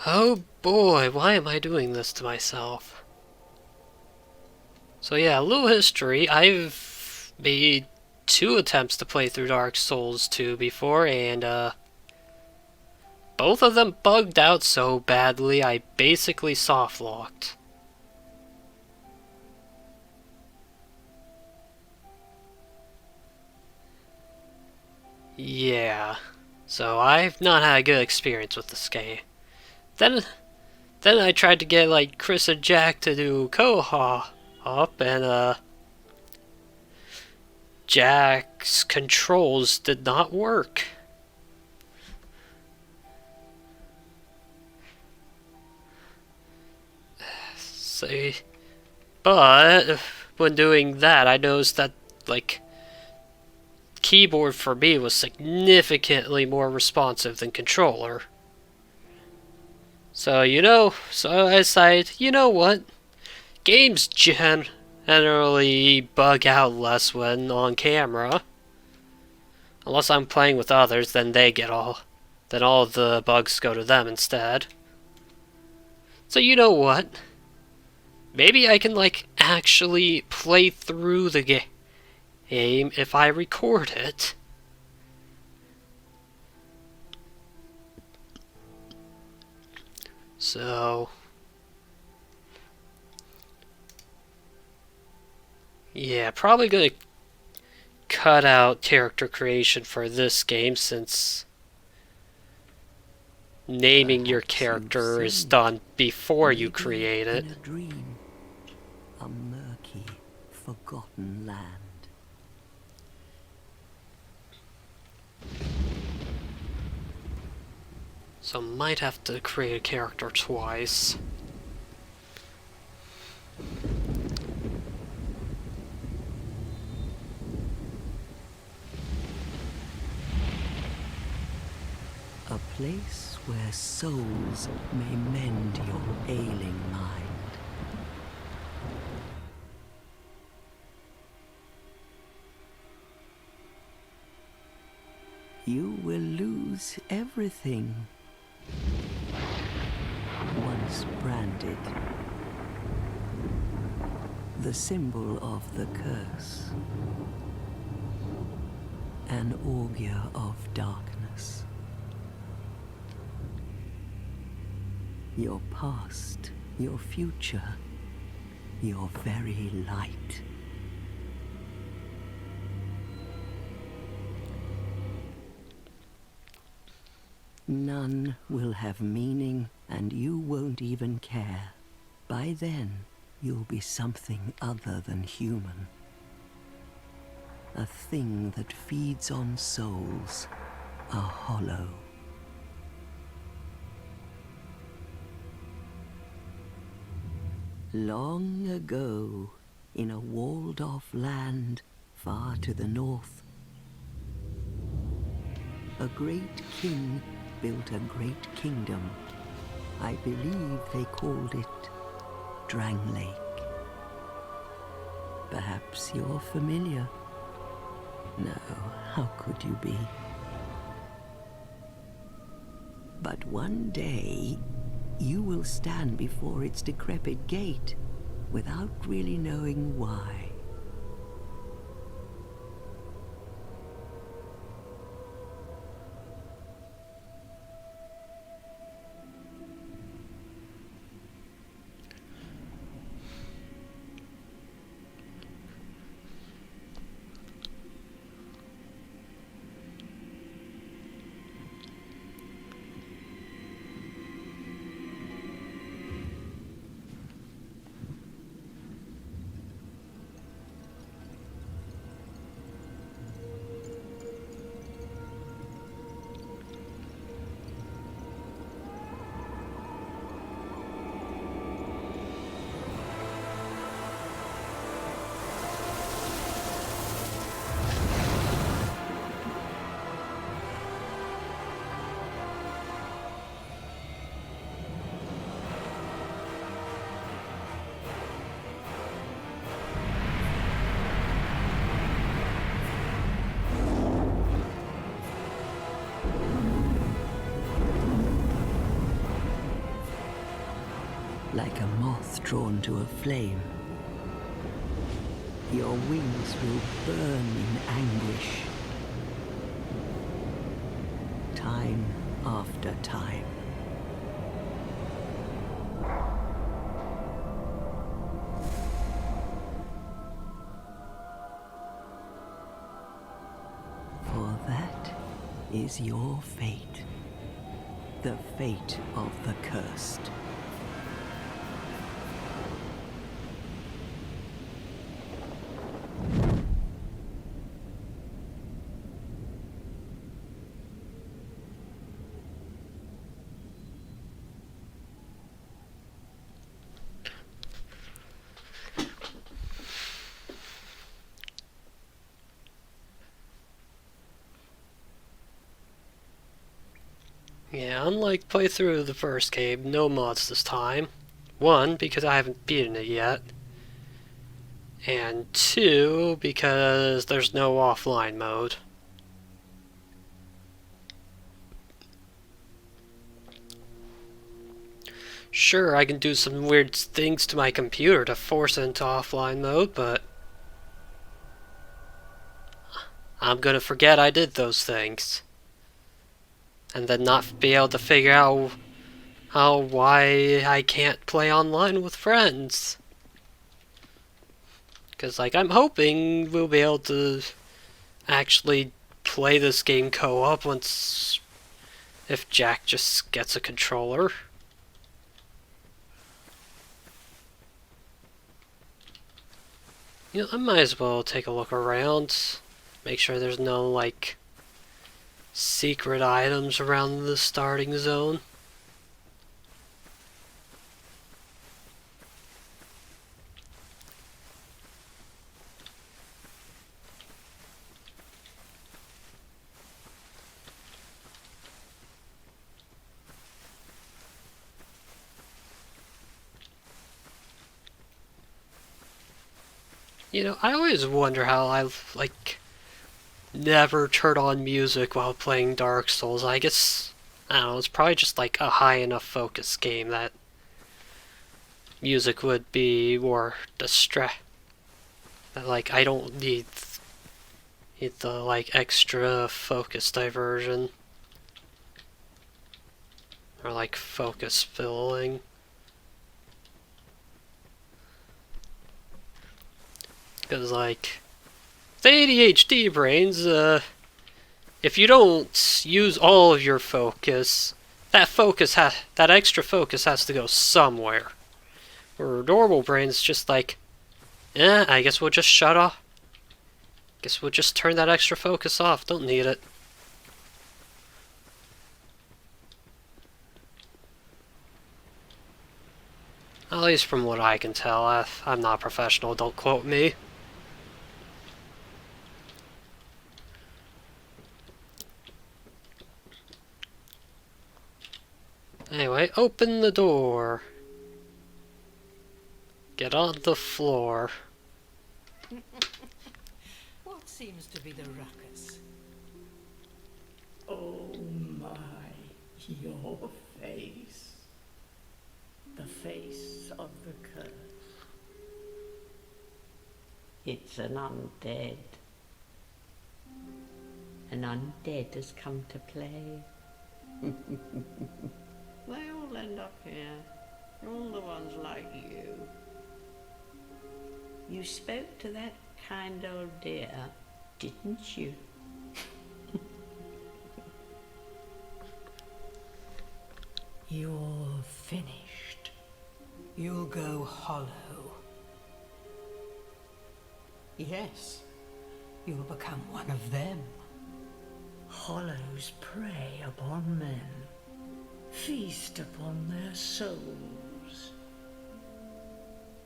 Oh boy, why am I doing this to myself? So yeah, a little history. I've made 2 attempts to play through Dark Souls 2 before, and both of them bugged out so badly I basically soft-locked. Yeah, so I've not had a good experience with this game. Then then I tried to get like Chris and Jack to do co-op, and Jack's controls did not work. See, but when doing that, I noticed that like keyboard for me was significantly more responsive than controller. So I decided, you know what? Games generally bug out less when on camera. Unless I'm playing with others, then all of the bugs go to them instead. So you know what? Maybe I can like actually play through the game if I record it. So yeah, probably gonna cut out character creation for this game since naming your Perhaps you've character is seen, done before you maybe create in it. a dream, a murky, forgotten land. So might have to create a character twice. A place where souls may mend your ailing mind. You will lose everything once branded. The symbol of the curse. An augur of darkness. Your past, your future, your very light. None will have meaning, and you won't even care. By then, you'll be something other than human. A thing that feeds on souls, a hollow. Long ago, in a walled-off land far to the north, a great king built a great kingdom. I believe they called it Drangleic. Perhaps you're familiar. No, how could you be? But one day, you will stand before its decrepit gate without really knowing why. like a moth drawn to a flame. Your wings will burn in anguish, time after time. For that is your fate, the fate of the cursed. Yeah, unlike playthrough of the first game, no mods this time. One, because I haven't beaten it yet. And two, because there's no offline mode. Sure, I can do some weird things to my computer to force it into offline mode, but I'm gonna forget I did those things. And then not be able to figure out why I can't play online with friends. Because, like, I'm hoping we'll be able to actually play this game co-op once, if Jack just gets a controller. You know, I might as well take a look around, make sure there's no, like, secret items around the starting zone. You know, I always wonder how I, like, never turn on music while playing Dark Souls. I guess, I don't know, it's probably just like a high enough focus game that music would be more like, I don't need the, like, extra focus diversion. Or, like, focus filling. Because, like, the ADHD brains, if you don't use all of your focus, that extra focus has to go somewhere. Where normal brains just like, I guess we'll just shut off. Guess we'll just turn that extra focus off. Don't need it. At least from what I can tell. I'm not professional, don't quote me. Anyway, open the door. Get on the floor. What seems to be the ruckus? Oh my, your face. The face of the curse. It's an undead. An undead has come to play. They all end up here. All the ones like you. You spoke to that kind old dear, didn't you? You're finished. You'll go hollow. Yes, you'll become one of them. Hollows prey upon men, feast upon their souls.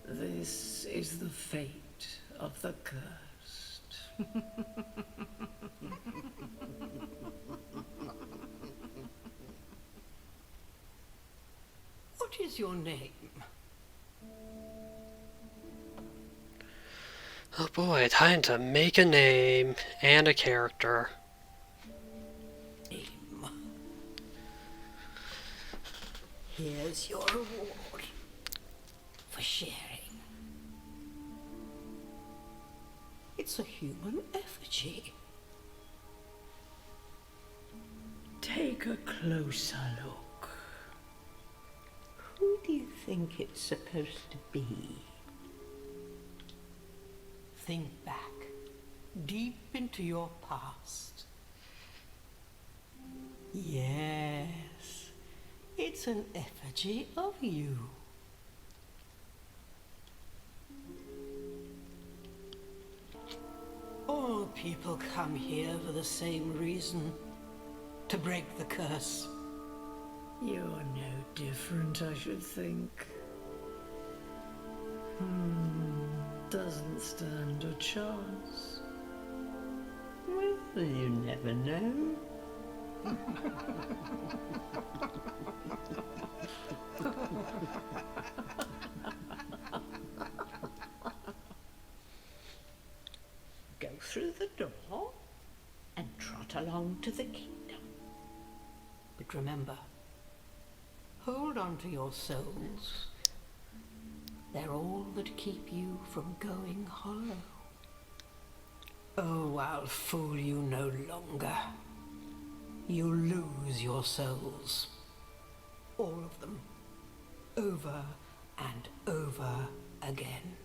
This is the fate of the cursed. What is your name? Oh boy, time to make a name and a character. Here's your reward. for sharing. It's a human effigy. Take a closer look. Who do you think it's supposed to be? Think back, deep into your past. Yes, it's an effigy of you. All people come here for the same reason, to break the curse. You're no different, I should think. Doesn't stand a chance. Well, you never know. Go through the door and trot along to the kingdom. But remember, hold on to your souls. They're all that keep you from going hollow. Oh, I'll fool you no longer. You'll lose your souls. All of them. Over and over again.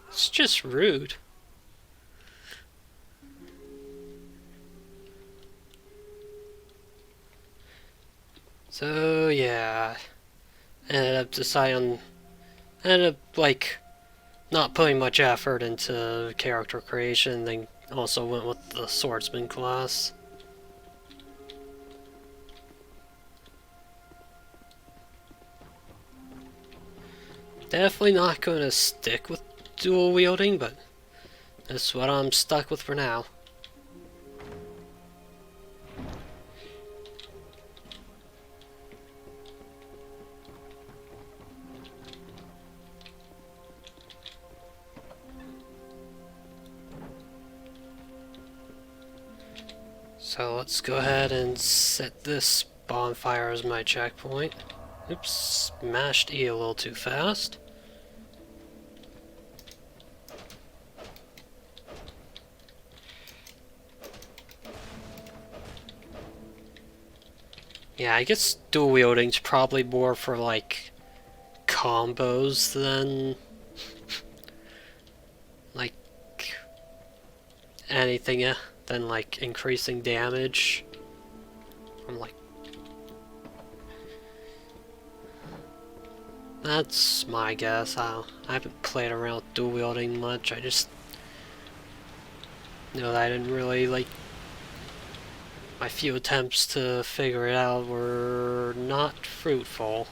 It's just rude. So yeah, ended up like not putting much effort into character creation. Then also went with the swordsman class. Definitely not going to stick with dual wielding, but that's what I'm stuck with for now. So let's go ahead and set this bonfire as my checkpoint. Oops, smashed E a little too fast. Yeah, I guess dual wielding's probably more for like combos than like anything than like increasing damage from like. That's my guess. I haven't played around with dual wielding much. I just know that I didn't really like. My few attempts to figure it out were not fruitful.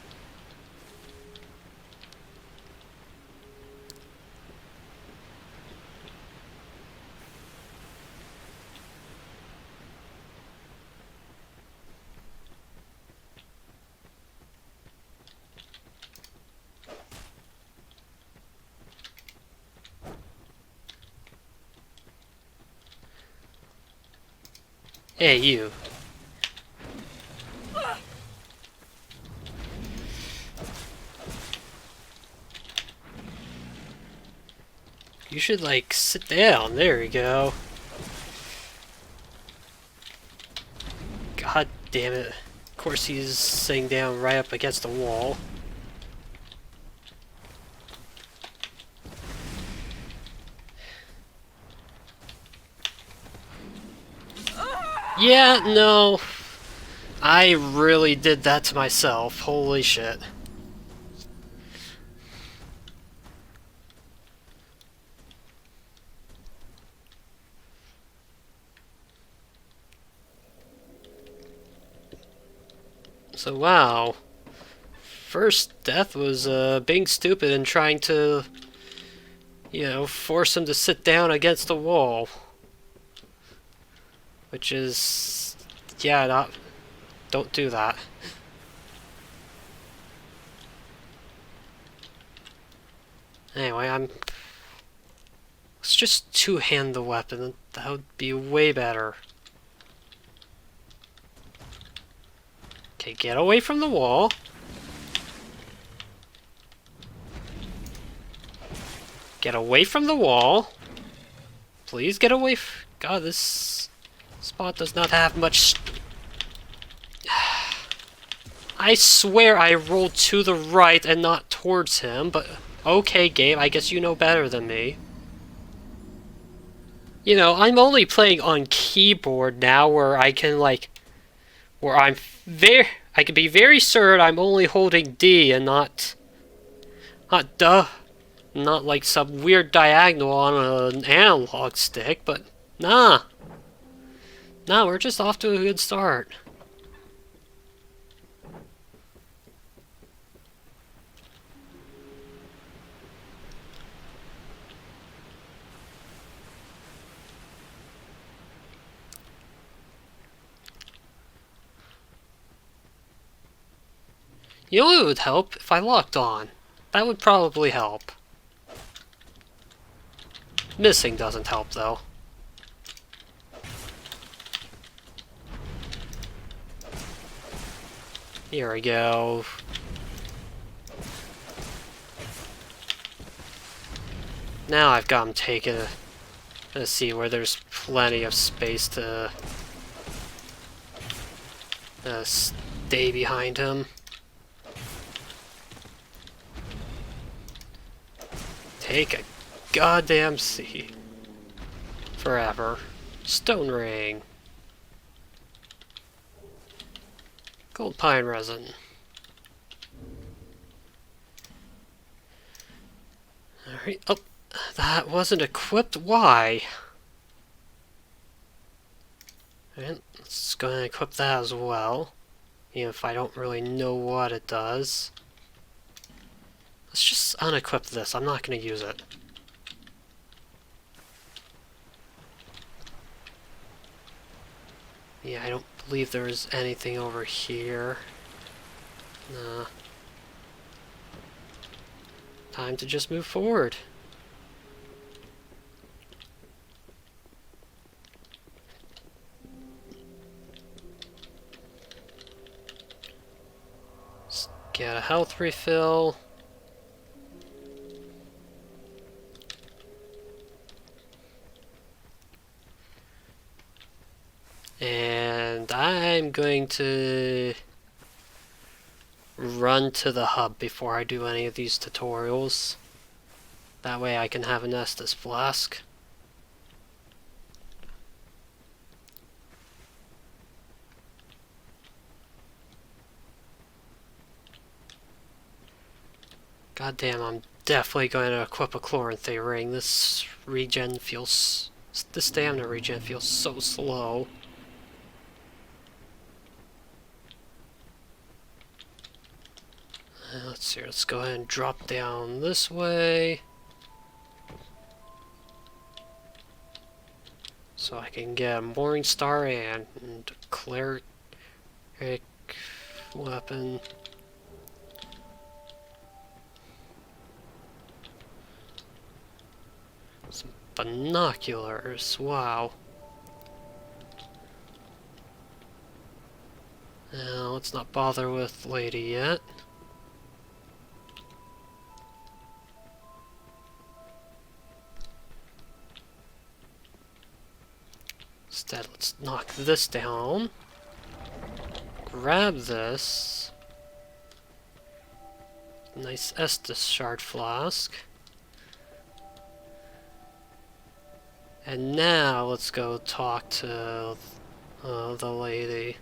Hey, you. You should, like, sit down. There you go. God damn it. Of course he's sitting down right up against the wall. Yeah, no. I really did that to myself. Holy shit. So, wow. First death was being stupid and trying to, you know, force him to sit down against the wall. Which is, yeah, don't do that. Anyway, let's just two-hand the weapon. That would be way better. Okay, get away from the wall. Get away from the wall. Please get away. God, this spot does not have much. I swear I rolled to the right and not towards him, but okay, game, I guess you know better than me. You know, I'm only playing on keyboard now where I can, like, I can be very certain I'm only holding D and not like some weird diagonal on an analog stick, but nah. Nah, we're just off to a good start. You know what would help? If I locked on. That would probably help. Missing doesn't help, though. Here we go. Now I've got him taken. Let's see where there's plenty of space to stay behind him. Take a goddamn seat. Forever. Stone ring. Gold pine resin. Alright. Oh, that wasn't equipped. Why? Alright, let's go ahead and equip that as well. Even if I don't really know what it does. Let's just unequip this. I'm not going to use it. Yeah, I don't believe there is anything over here. Nah. Time to just move forward. Let's get a health refill. And I'm going to run to the hub before I do any of these tutorials. That way I can have an Estus flask. God damn, I'm definitely going to equip a Chloranthy ring. This stamina regen feels so slow. Let's see, let's go ahead and drop down this way. So I can get a Morningstar and cleric weapon. Some binoculars, wow. Now let's not bother with Lady yet. Instead, let's knock this down. Grab this. Nice Estus shard flask. And now let's go talk to the lady.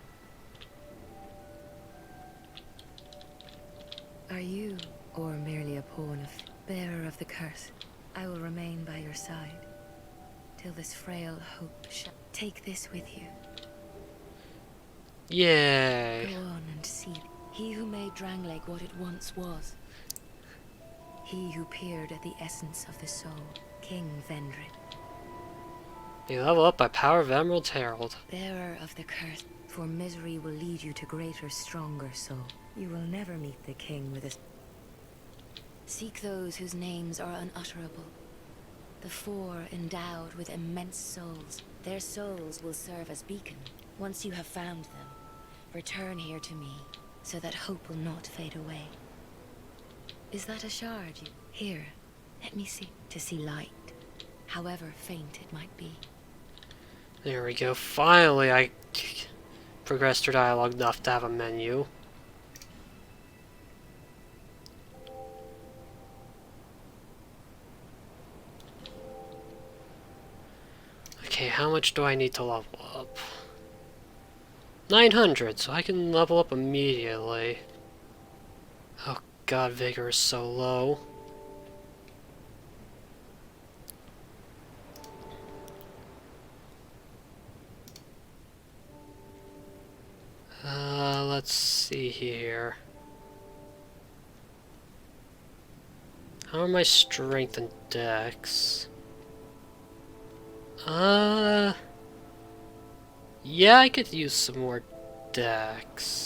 Are you, or merely a pawn of bearer of the curse? I will remain by your side till this frail hope shall. Take this with you. Yay! Go on and see. He who made Drangleic what it once was. He who peered at the essence of the soul, King Vendred. You level up by power of Emerald Herald. Bearer of the curse, for misery will lead you to greater, stronger soul. You will never meet the king with a... Seek those whose names are unutterable. The four endowed with immense souls. Their souls will serve as beacon. Once you have found them, return here to me, so that hope will not fade away. Is that a shard you... Here, let me see. To see light, however faint it might be. There we go. Finally, I progressed her dialogue enough to have a menu. Okay, how much do I need to level up? 900, so I can level up immediately. Oh god, vigor is so low. Let's see here. How are my strength and dex? Yeah, I could use some more dex.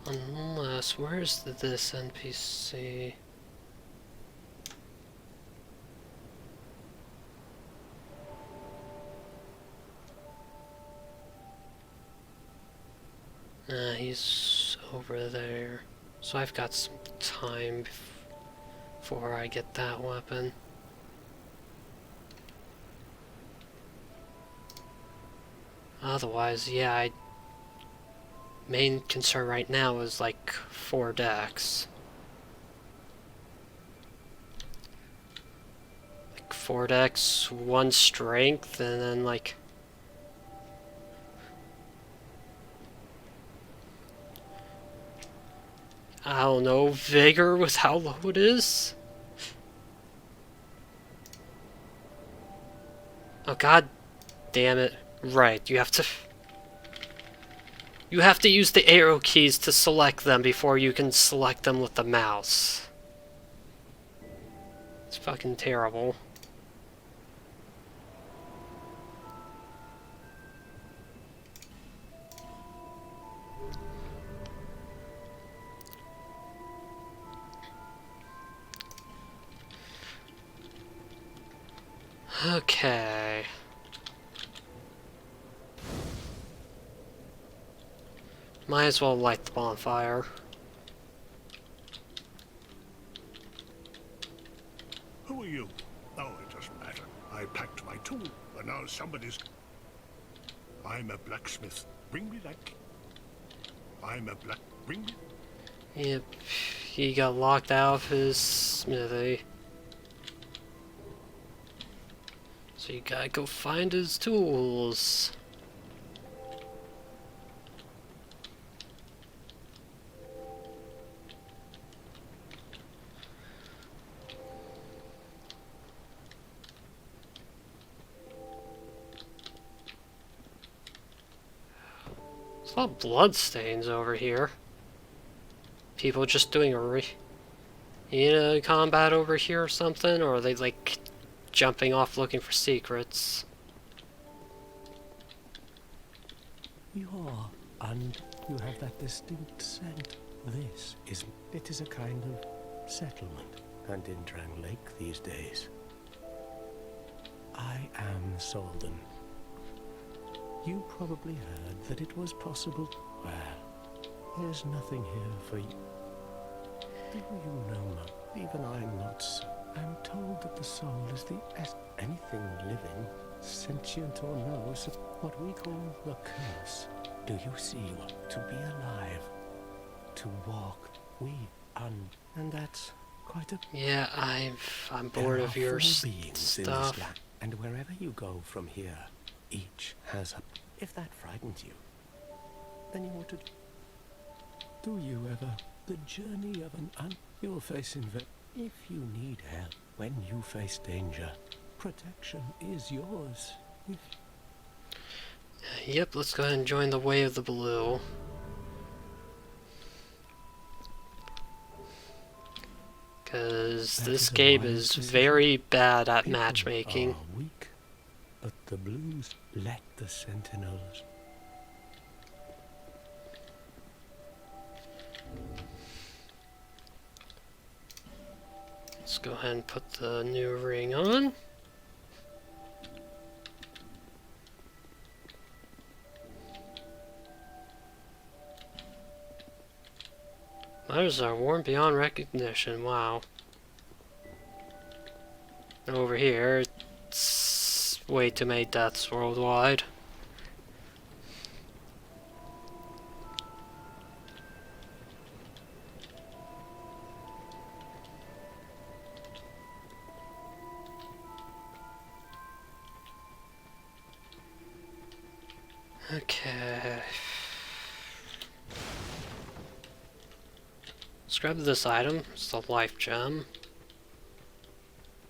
Unless, where's this NPC? He's over there. So I've got some time before I get that weapon. Otherwise, yeah, main concern right now is like 4 dex. Like 4 dex, 1 strength, and then like... I don't know, vigor with how low it is? Oh god damn it. Right, you have to... You have to use the arrow keys to select them before you can select them with the mouse. It's fucking terrible. Okay. Might as well light the bonfire. Who are you? Oh, it doesn't matter. I packed my tool, but now somebody's... I'm a blacksmith. Bring me that key. Bring me... Yep, he got locked out of his smithy. So you gotta go find his tools. There's a lot of bloodstains over here. People just doing a combat over here or something, or are they like jumping off looking for secrets? You have that distinct scent. It is a kind of settlement, and in Drang Lake these days. I am Solden. You probably heard that it was possible. Well, there's nothing here for you. Do you know, even I'm not so. I'm told that the soul is the anything living, sentient or no, is what we call the curse. Do you see what? To be alive, to walk, and that's quite a... Yeah, I'm bored of your stuff. And wherever you go from here, each has a... If that frightens you, then you ought to... Do you ever... The journey of an you'll face if you need help, when you face danger, protection is yours. Yep, let's go ahead and join the Way of the Blue. Because this game is very bad at matchmaking. Are weak, but the Blues lack the Sentinels. Let's go ahead and put the new ring on. Letters are worn beyond recognition, wow. Over here, it's way too many deaths worldwide. Okay. Let's grab this item. It's the life gem.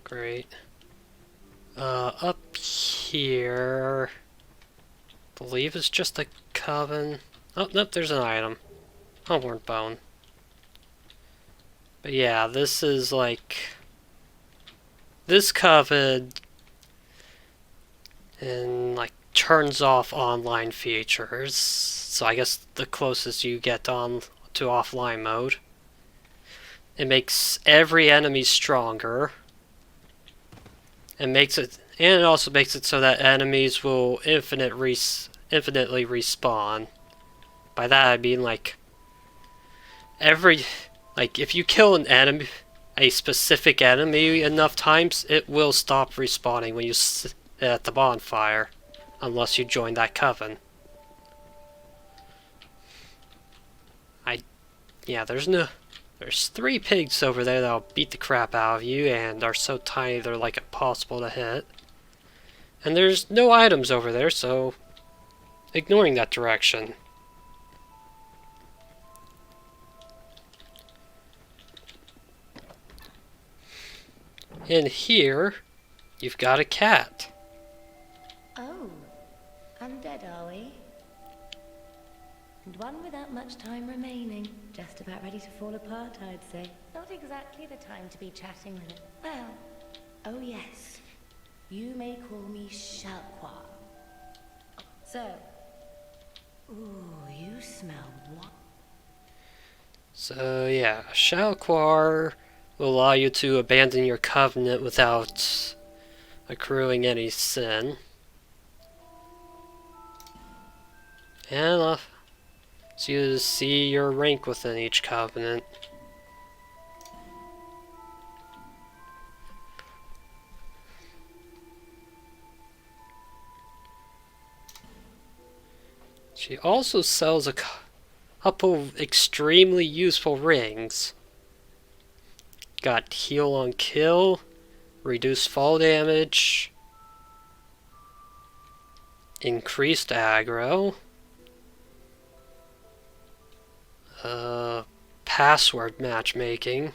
Great. Up here, believe it's just a coven. Oh, nope, there's an item. Homeward Bone. But yeah, this is like this coven and like turns off online features. So I guess the closest you get on to offline mode. It makes every enemy stronger. And it also makes it so that enemies will infinitely respawn. By that I mean like if you kill an enemy, a specific enemy enough times, it will stop respawning when you sit at the bonfire, unless you join that coven. Yeah, there's 3 pigs over there that'll beat the crap out of you and are so tiny they're like impossible to hit. And there's no items over there, so ignoring that direction. In here, you've got a cat. Oh, undead are we? And one without much time remaining. Just about ready to fall apart, I'd say. Not exactly the time to be chatting with it. Well, oh yes. You may call me Shalqua. So, ooh, you smell what? So yeah, Shalquar will allow you to abandon your covenant without accruing any sin. And so you see your rank within each covenant. She also sells a couple of extremely useful rings. Got heal on kill, reduce fall damage, increased aggro, password matchmaking,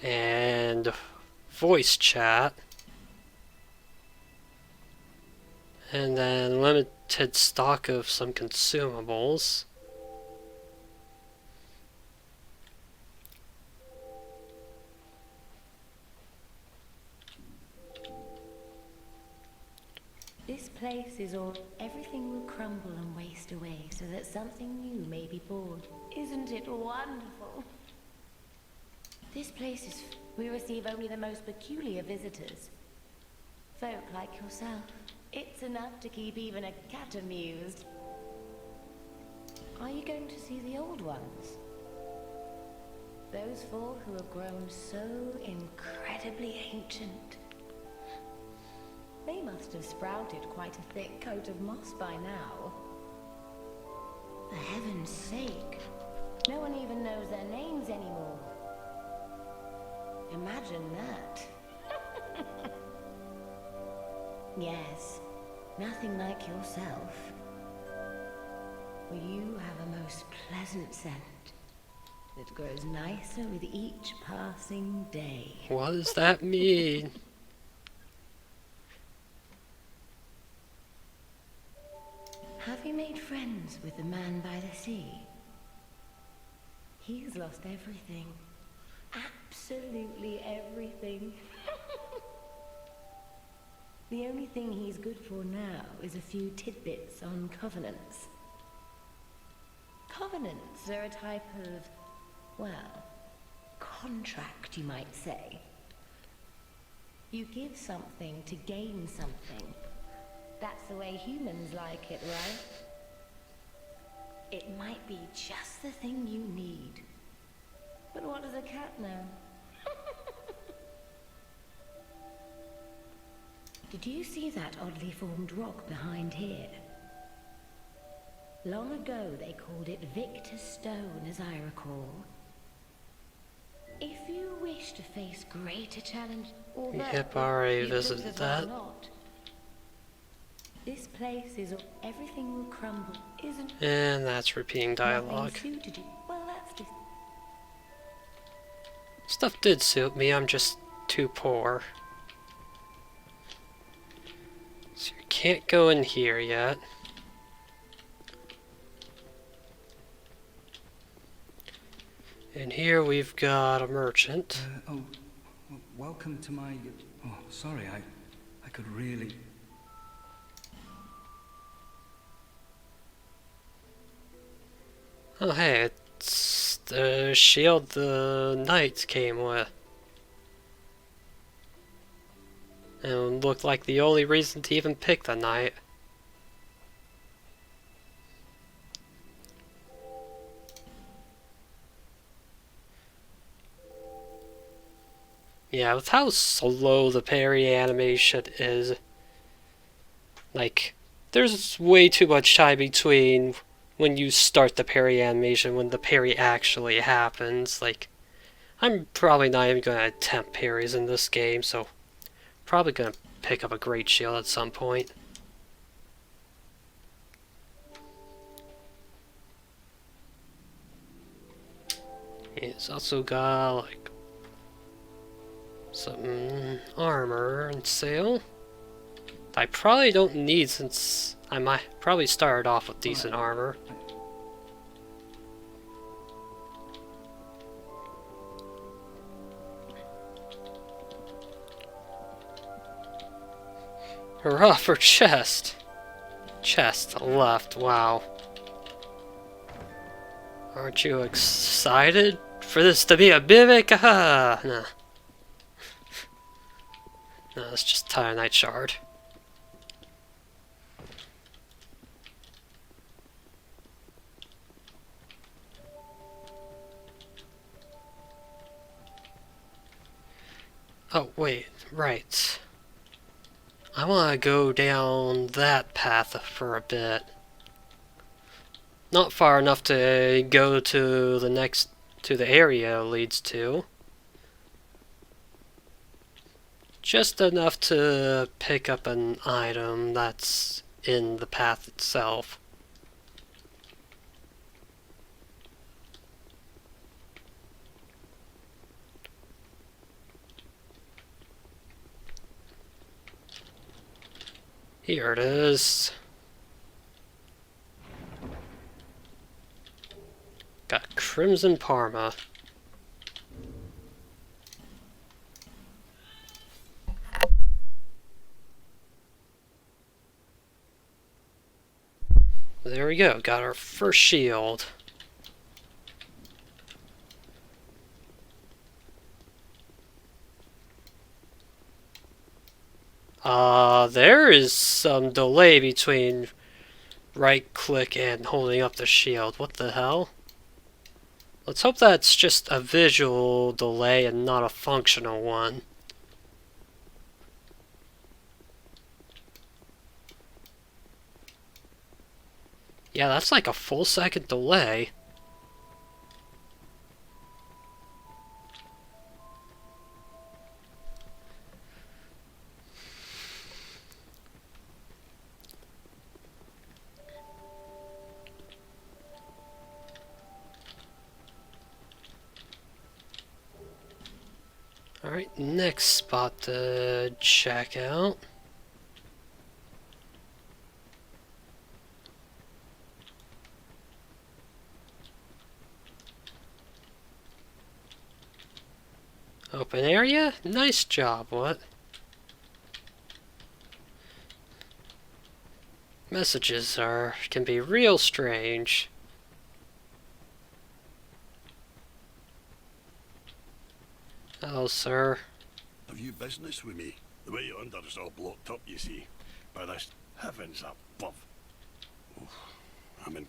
and voice chat, and then limited stock of some consumables. This place is all... Everything will crumble and waste away so that something new may be born. Isn't it wonderful? This place is... We receive only the most peculiar visitors. Folk like yourself. It's enough to keep even a cat amused. Are you going to see the old ones? Those 4 who have grown so incredibly ancient. They must have sprouted quite a thick coat of moss by now. For heaven's sake, no one even knows their names anymore. Imagine that. Yes, nothing like yourself. Well, you have a most pleasant scent that grows nicer with each passing day. What does that mean? Have you made friends with the man by the sea? He's lost everything. Absolutely everything. The only thing he's good for now is a few tidbits on covenants. Covenants are a type of, well, contract, you might say. You give something to gain something. That's the way humans like it, right? It might be just the thing you need. But what does a cat know? Did you see that oddly formed rock behind here? Long ago they called it Victor's Stone, as I recall. If you wish to face greater challenge, Yep, already visited that. This place is everything will crumble, isn't it? And that's repeating dialogue. Nothing suited you. Well, that's just Stuff did suit me, I'm just too poor. So you can't go in here yet. And here we've got a merchant. Welcome to my... Oh, sorry, I could really... Oh hey, it's the shield the knight came with. And it looked like the only reason to even pick the knight. Yeah, with how slow the parry animation is, like, there's way too much time between when you start the parry animation when the parry actually happens. Like, I'm probably not even going to attempt parries in this game, so probably going to pick up a great shield at some point. It's also got, like, some armor on sale. I probably don't need, since I might probably start off with decent armor. Hurrah for chest! Chest left, wow. Aren't you excited for this to be a mimic? Nah. No, it's just Titanite shard. Oh, wait, right. I want to go down that path for a bit. Not far enough to go to the area it leads to. Just enough to pick up an item that's in the path itself. Here it is. Got Crimson Parma. There we go, got our first shield. There is some delay between right click and holding up the shield. What the hell? Let's hope that's just a visual delay and not a functional one. Yeah, that's like a full second delay. Alright, next spot to check out. open area. Nice job, what? Messages can be real strange. Hello, sir. Have you business with me? The way you're under is all blocked up, you see. By this heavens above. Oh, I'm in.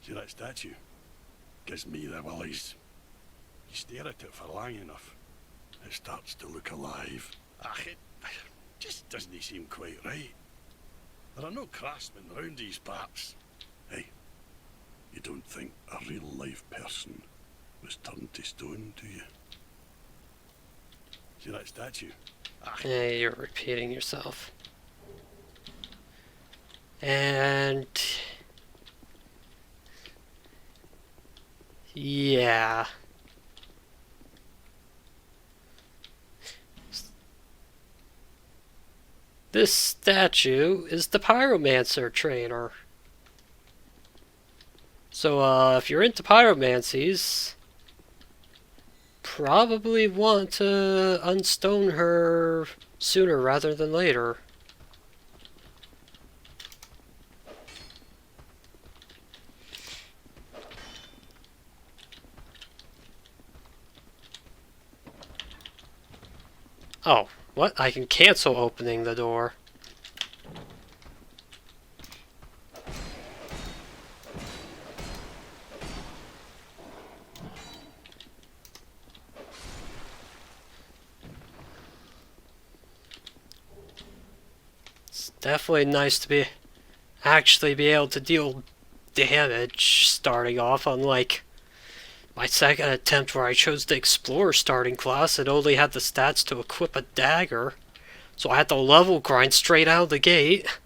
See that statue? Gives me the willies. You stare at it for long enough, it starts to look alive. It just doesn't seem quite right. There are no craftsmen round these parts. Hey, you don't think a real life person was turned to stone, do you? See that statue? Hey, you're repeating yourself. And... yeah. This statue is the Pyromancer trainer. So, if you're into pyromancies, probably want to unstone her sooner rather than later. Oh, what? I can cancel opening the door. Definitely nice to actually be able to deal damage starting off, unlike my second attempt where I chose the Explorer starting class and only had the stats to equip a dagger. So I had to level grind straight out of the gate.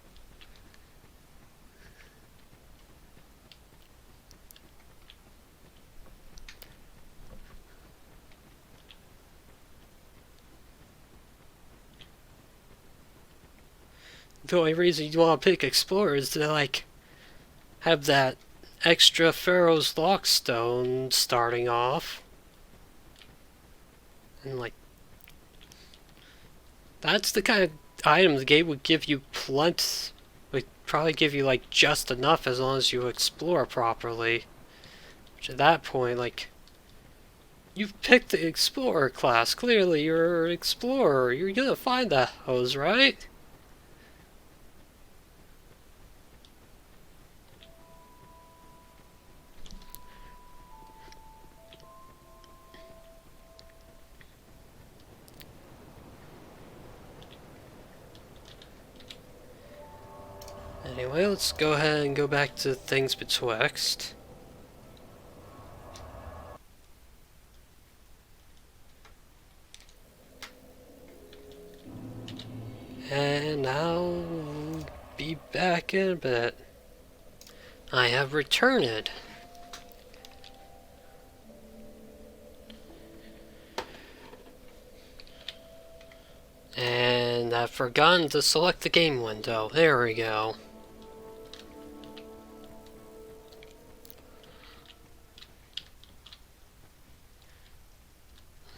The only reason you want to pick Explorer is to, like, have that extra Pharaoh's Lockstone starting off. And, like, that's the kind of item the game would give you plenty. Would probably give you, like, just enough as long as you explore properly. Which at that point, like, you've picked the Explorer class. Clearly, you're an Explorer. You're gonna find that hose, right? Anyway, let's go ahead and go back to things betwixt. And I'll be back in a bit. I have returned. And I've forgotten to select the game window. There we go.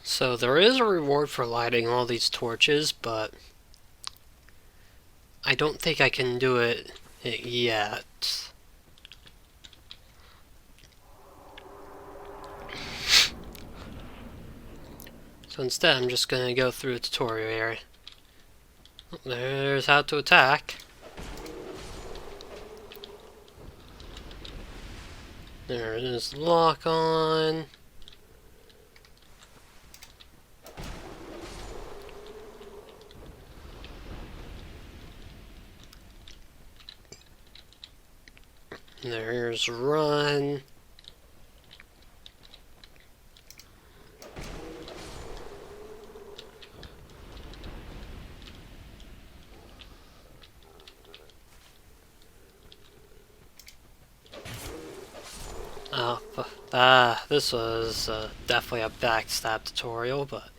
So there is a reward for lighting all these torches, but I don't think I can do it yet. So instead I'm just going to go through a tutorial area. There's how to attack. There is lock on. There's run. This was definitely a backstab tutorial, but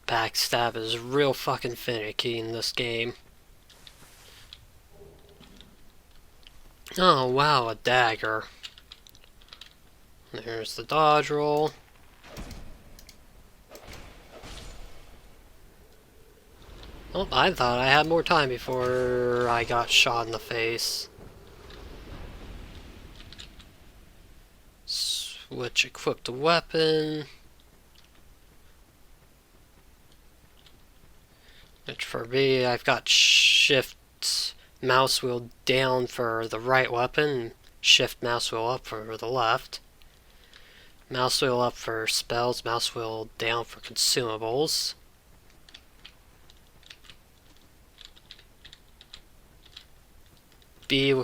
backstab is real fucking finicky in this game. Oh wow, a dagger. There's the dodge roll. Well, I thought I had more time before I got shot in the face. Switch equipped weapon. Which for me, I've got shift mouse wheel down for the right weapon, shift mouse wheel up for the left. Mouse wheel up for spells, mouse wheel down for consumables. B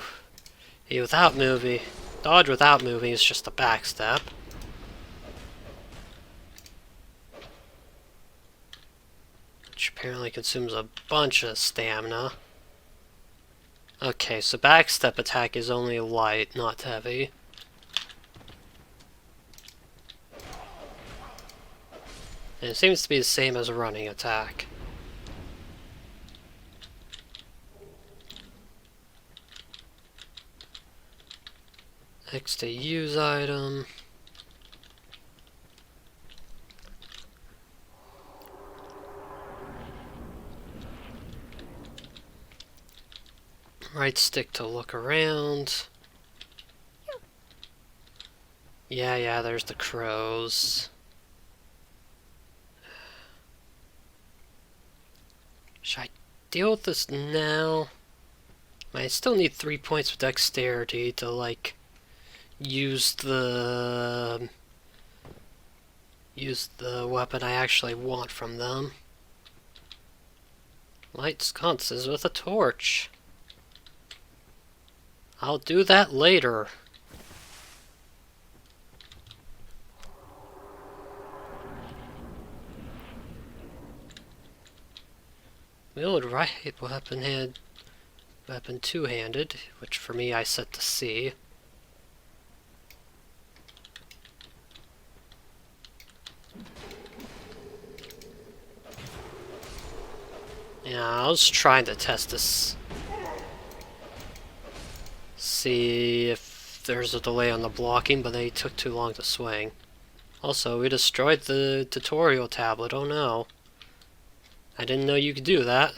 without moving. Dodge without moving is just a backstep. Which apparently consumes a bunch of stamina. Okay, so backstep attack is only light, not heavy. And it seems to be the same as a running attack. Next to use item. Right stick to look around. Yeah, there's the crows. Should I deal with this now? I still need 3 points of dexterity to, like, use the weapon I actually want from them. Light sconces with a torch. I'll do that later. Wielded right weapon two-handed, which for me I set to C. Yeah, I was trying to test this. See if there's a delay on the blocking, but they took too long to swing. Also, we destroyed the tutorial tablet, oh no. I didn't know you could do that.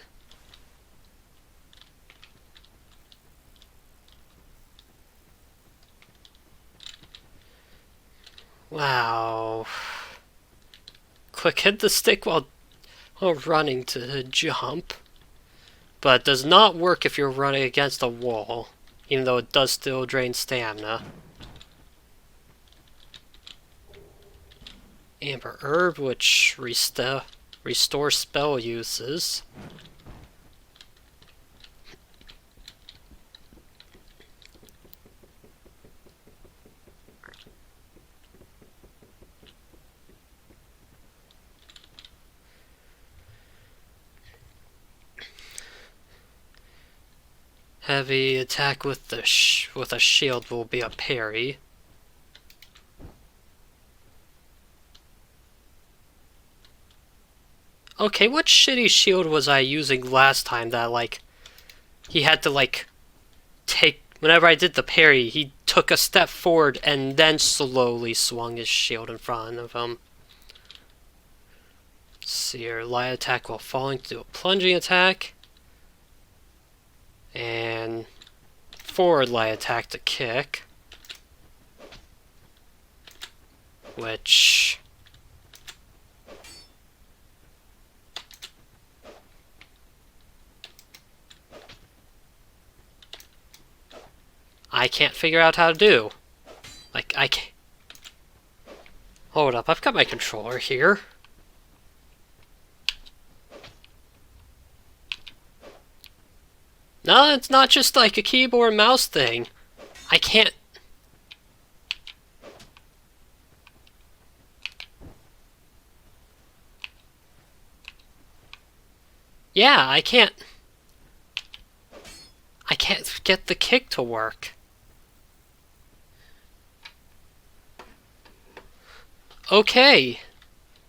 Wow. Click hit the stick while running to jump. But it does not work if you're running against a wall, even though it does still drain stamina. Amber Herb, which restore spell uses. Heavy attack with with a shield will be a parry. Okay, what shitty shield was I using last time that, like, he had to, like, take... Whenever I did the parry, he took a step forward and then slowly swung his shield in front of him. Let's see here. Light attack while falling to do a plunging attack. And forward light attack to kick. Which... I can't figure out how to do. Like, I can't... Hold up, I've got my controller here. No, it's not just like a keyboard and mouse thing. I can't... Yeah, I can't get the kick to work. Okay.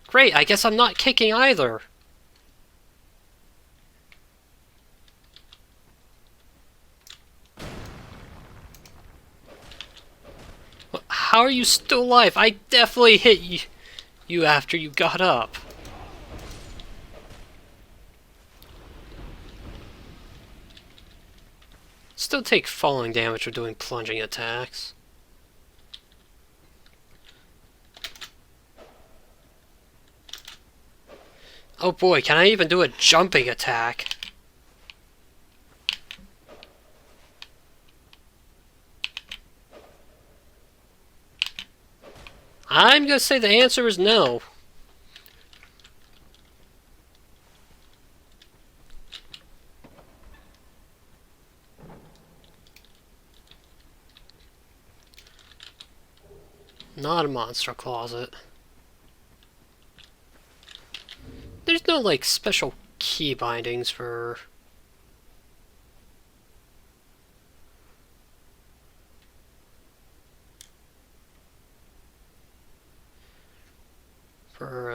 Great, I guess I'm not kicking either. How are you still alive? I definitely hit you, after you got up. Still take falling damage for doing plunging attacks. Oh boy, can I even do a jumping attack? I'm gonna say the answer is no. Not a monster closet. There's no, like, special key bindings for... for,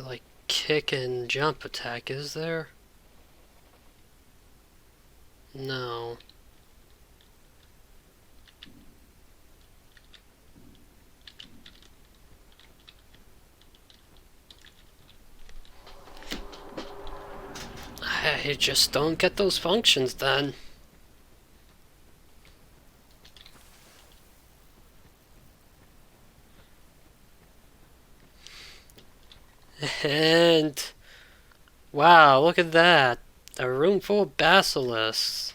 like, kick and jump attack, is there? No. I just don't get those functions then. And wow, look at that. A room full of basilisks.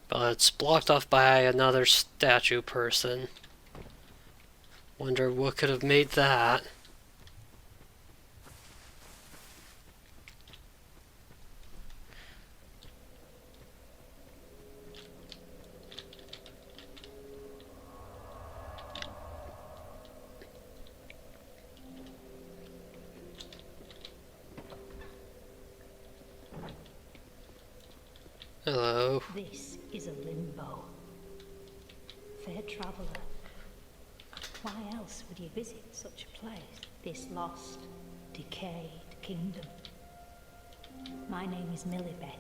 But it's blocked off by another statue person. Wonder what could have made that. Hello. This is a limbo. Fair traveller, why else would you visit such a place? This lost, decayed kingdom. My name is Millibeth.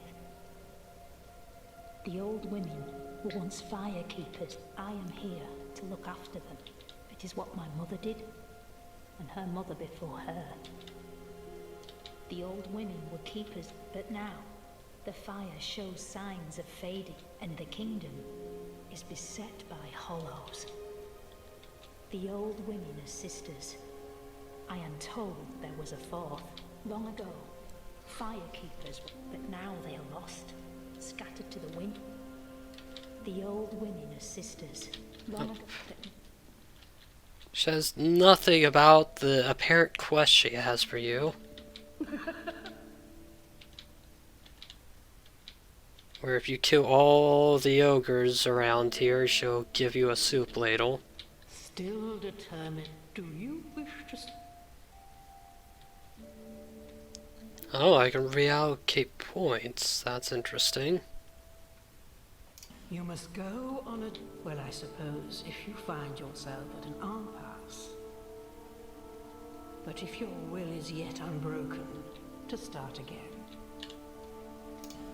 The old women were once fire keepers. I am here to look after them. It is what my mother did, and her mother before her. The old women were keepers, but now the fire shows signs of fading, and the kingdom is beset by hollows. The old women are sisters. I am told there was a fourth. Long ago, fire keepers, but now they are lost, scattered to the wind. The old women are sisters. Long ago... Says nothing about the apparent quest she has for you. Where if you kill all the ogres around here, she'll give you a soup ladle. Still determined, do you wish to... Oh, I can reallocate points. That's interesting. You must go on a... Well, I suppose, if you find yourself at an impasse. But if your will is yet unbroken, to start again.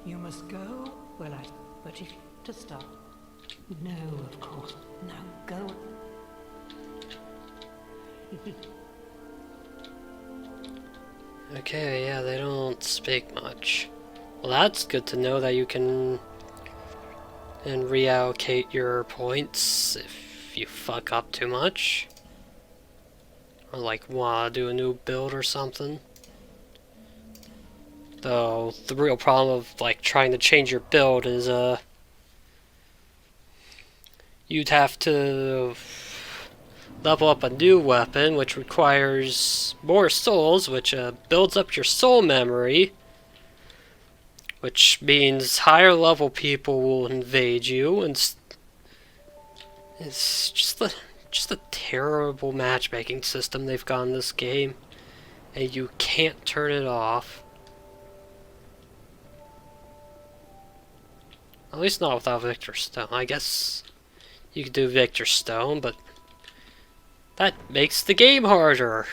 You must go... Well, But if... To start... No, of course. Now go... Okay, yeah, they don't speak much. Well, that's good to know that you can and reallocate your points if you fuck up too much. Or like wanna do a new build or something. Though the real problem of like trying to change your build is you'd have to level up a new weapon, which requires more souls, which builds up your soul memory, which means higher level people will invade you, and it's just a terrible matchmaking system they've got in this game, and you can't turn it off. At least not without Victor Stone. I guess you could do Victor Stone, but that makes the game harder.